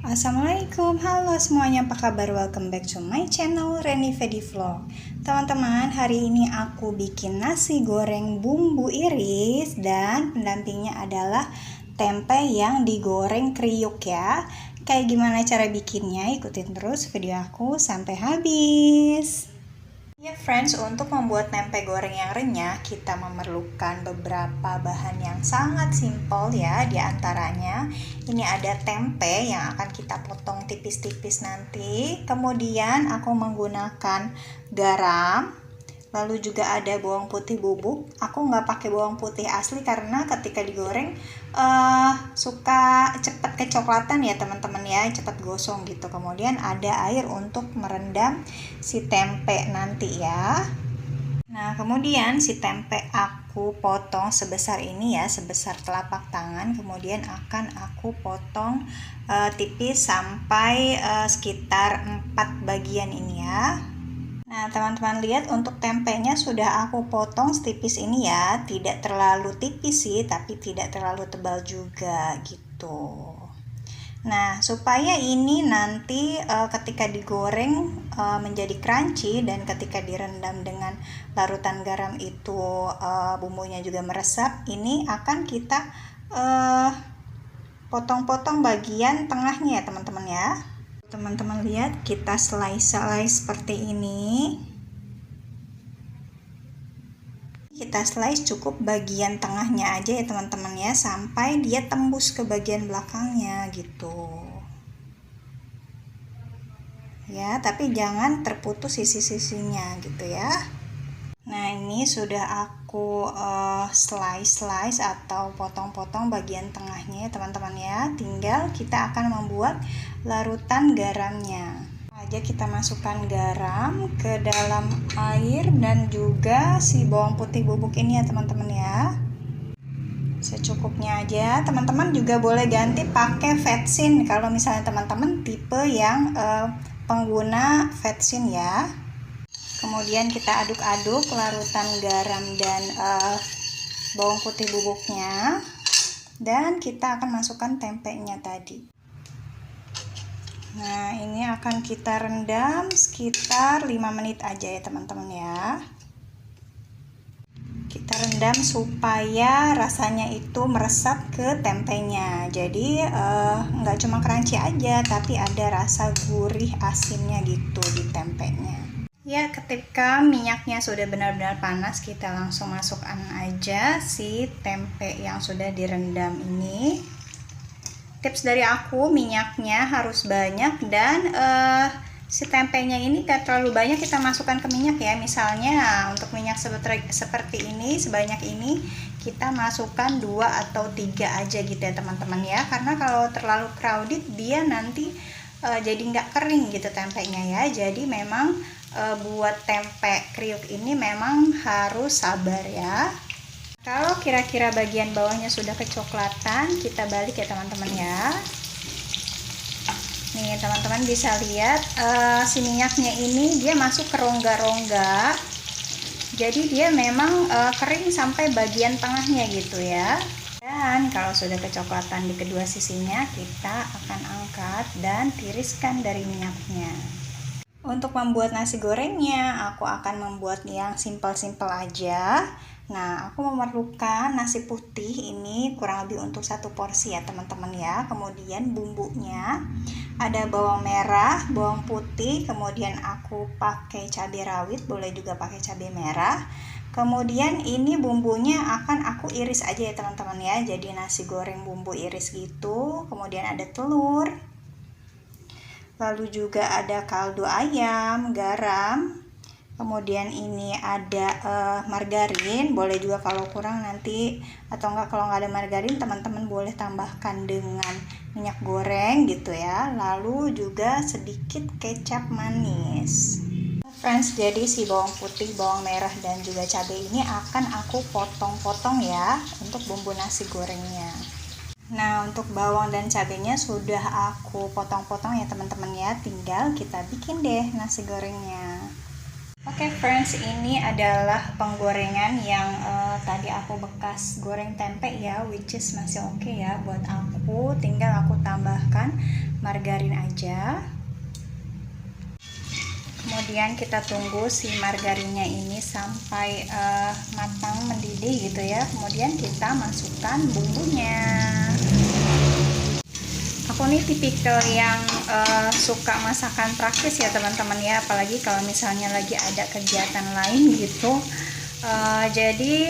Assalamualaikum, halo semuanya, apa kabar? Welcome back to my channel Reni Vedi Vlog. Teman-teman, hari ini aku bikin nasi goreng bumbu iris dan pendampingnya adalah tempe yang digoreng kriuk ya. Kayak gimana cara bikinnya? Ikutin terus video aku sampai habis. Ya friends, untuk membuat tempe goreng yang renyah, kita memerlukan beberapa bahan yang sangat simpel ya. Di antaranya, ini ada tempe yang akan kita potong tipis-tipis nanti. Kemudian aku menggunakan garam. Lalu juga ada bawang putih bubuk. Aku nggak pakai bawang putih asli karena ketika digoreng suka cepat kecoklatan ya teman-teman ya, cepat gosong gitu. Kemudian ada air untuk merendam si tempe nanti ya. Nah, kemudian si tempe aku potong sebesar ini ya, sebesar telapak tangan. Kemudian akan aku potong tipis sampai sekitar 4 bagian ini ya. Nah, teman-teman lihat untuk tempenya sudah aku potong setipis ini ya. Tidak terlalu tipis sih, tapi tidak terlalu tebal juga gitu. Nah, supaya ini nanti ketika digoreng menjadi crunchy dan ketika direndam dengan larutan garam itu bumbunya juga meresap, ini akan kita potong-potong bagian tengahnya ya teman-teman ya. Teman-teman lihat, kita slice seperti ini. Kita slice cukup bagian tengahnya aja ya teman-teman ya, sampai dia tembus ke bagian belakangnya gitu ya, tapi jangan terputus sisi-sisinya gitu ya. Nah, ini sudah aku slice atau potong-potong bagian tengahnya teman-teman ya. Tinggal kita akan membuat larutan garamnya. Aja kita masukkan garam ke dalam air dan juga si bawang putih bubuk ini ya teman-teman ya. Secukupnya aja. Teman-teman juga boleh ganti pakai vetsin kalau misalnya teman-teman tipe yang pengguna vetsin ya. Kemudian kita aduk-aduk larutan garam dan bawang putih bubuknya, dan kita akan masukkan tempenya tadi. Nah, ini akan kita rendam sekitar 5 menit aja ya teman-teman ya. Kita rendam supaya rasanya itu meresap ke tempenya. Jadi nggak cuma crunchy aja, tapi ada rasa gurih asinnya gitu di tempenya. Ya, ketika minyaknya sudah benar-benar panas, kita langsung masukkan aja si tempe yang sudah direndam ini. Tips dari aku, minyaknya harus banyak dan si tempenya ini gak terlalu banyak kita masukkan ke minyak ya. Misalnya untuk minyak seperti ini, sebanyak ini kita masukkan 2 atau 3 aja gitu ya teman-teman ya. Karena kalau terlalu crowded dia nanti jadi nggak kering gitu tempenya ya. Jadi memang buat tempe kriuk ini memang harus sabar ya. Kalau kira-kira bagian bawahnya sudah kecoklatan, kita balik ya teman-teman ya. Nih teman-teman bisa lihat si minyaknya ini dia masuk ke rongga-rongga. Jadi dia memang kering sampai bagian tengahnya gitu ya. Dan kalau sudah kecoklatan di kedua sisinya, kita akan angkat dan tiriskan dari minyaknya. Untuk membuat nasi gorengnya, aku akan membuat yang simpel-simpel aja. Nah, aku memerlukan nasi putih ini kurang lebih untuk 1 porsi ya teman-teman ya. Kemudian bumbunya ada bawang merah, bawang putih, kemudian aku pakai cabai rawit, boleh juga pakai cabai merah. Kemudian ini bumbunya akan aku iris aja ya teman-teman ya. Jadi nasi goreng bumbu iris gitu. Kemudian ada telur. Lalu juga ada kaldu ayam, garam. Kemudian ini ada margarin, boleh juga kalau kurang nanti, atau enggak kalau nggak ada margarin teman-teman boleh tambahkan dengan minyak goreng gitu ya. Lalu juga sedikit kecap manis. Friends, jadi si bawang putih, bawang merah dan juga cabai ini akan aku potong-potong ya untuk bumbu nasi gorengnya. Nah, untuk bawang dan cabenya sudah aku potong-potong ya teman-teman ya. Tinggal kita bikin deh nasi gorengnya. Oke friends, ini adalah penggorengan yang tadi aku bekas goreng tempe ya, which is masih oke ya buat aku. Tinggal aku tambahkan margarin aja. Kemudian kita tunggu si margarinnya ini sampai matang mendidih gitu ya. Kemudian kita masukkan bumbunya. Aku nih tipikal yang suka masakan praktis ya teman-teman ya, apalagi kalau misalnya lagi ada kegiatan lain gitu. Jadi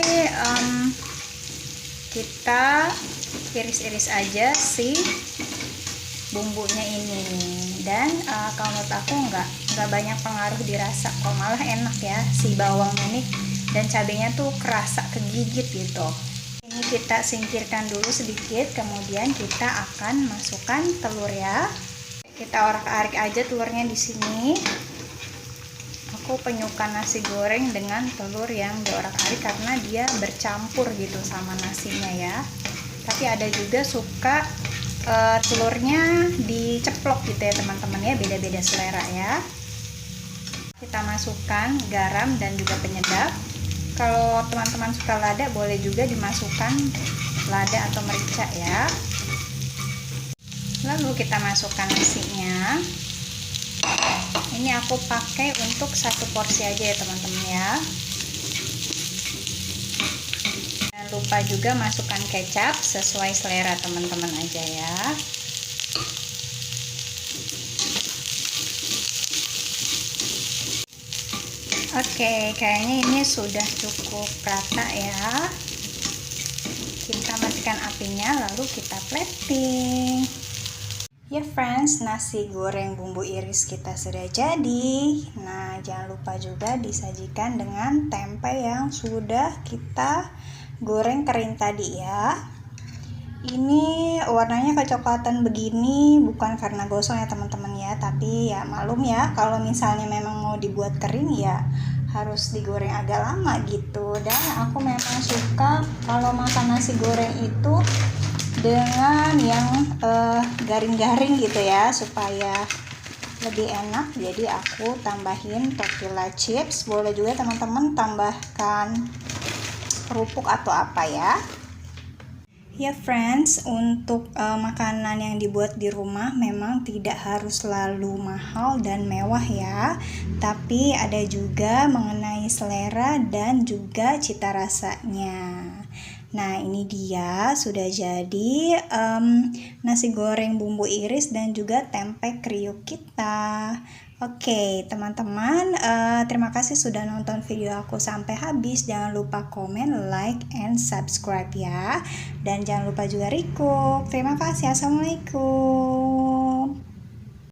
kita iris-iris aja si bumbunya ini, dan kalau menurut aku nggak banyak pengaruh dirasa, kok malah enak ya si bawangnya nih, dan cabenya tuh kerasa kegigit gitu. Ini kita singkirkan dulu sedikit, kemudian kita akan masukkan telur ya. Kita orak-arik aja telurnya di sini. Aku penyuka nasi goreng dengan telur yang diorak-arik karena dia bercampur gitu sama nasinya ya. Tapi ada juga suka telurnya diceplok gitu ya teman-teman ya, beda-beda selera ya. Kita masukkan garam dan juga penyedap. Kalau teman-teman suka lada, boleh juga dimasukkan lada atau merica ya. Lalu kita masukkan nasinya. Ini aku pakai untuk 1 porsi aja ya teman-teman ya. Jangan lupa juga masukkan kecap sesuai selera teman-teman aja ya. Oke, kayaknya ini sudah cukup rata ya. Kita matikan apinya, lalu kita plating. Ya friends, nasi goreng bumbu iris kita sudah jadi. Nah, jangan lupa juga disajikan dengan tempe yang sudah kita goreng kering tadi ya. Ini warnanya kecoklatan begini bukan karena gosong ya teman-teman ya, tapi ya maklum ya, kalau misalnya memang mau dibuat kering ya harus digoreng agak lama gitu. Dan aku memang suka kalau makan nasi goreng itu dengan yang garing-garing gitu ya, supaya lebih enak. Jadi aku tambahin tortilla chips, boleh juga teman-teman tambahkan kerupuk atau apa ya. Ya friends, untuk makanan yang dibuat di rumah memang tidak harus selalu mahal dan mewah ya, tapi ada juga mengenai selera dan juga cita rasanya. Nah, ini dia sudah jadi nasi goreng bumbu iris dan juga tempe kriuk kita. Oke teman-teman, terima kasih sudah nonton video aku sampai habis. Jangan lupa komen, like, and subscribe ya. Dan jangan lupa juga request. Terima kasih. Assalamualaikum.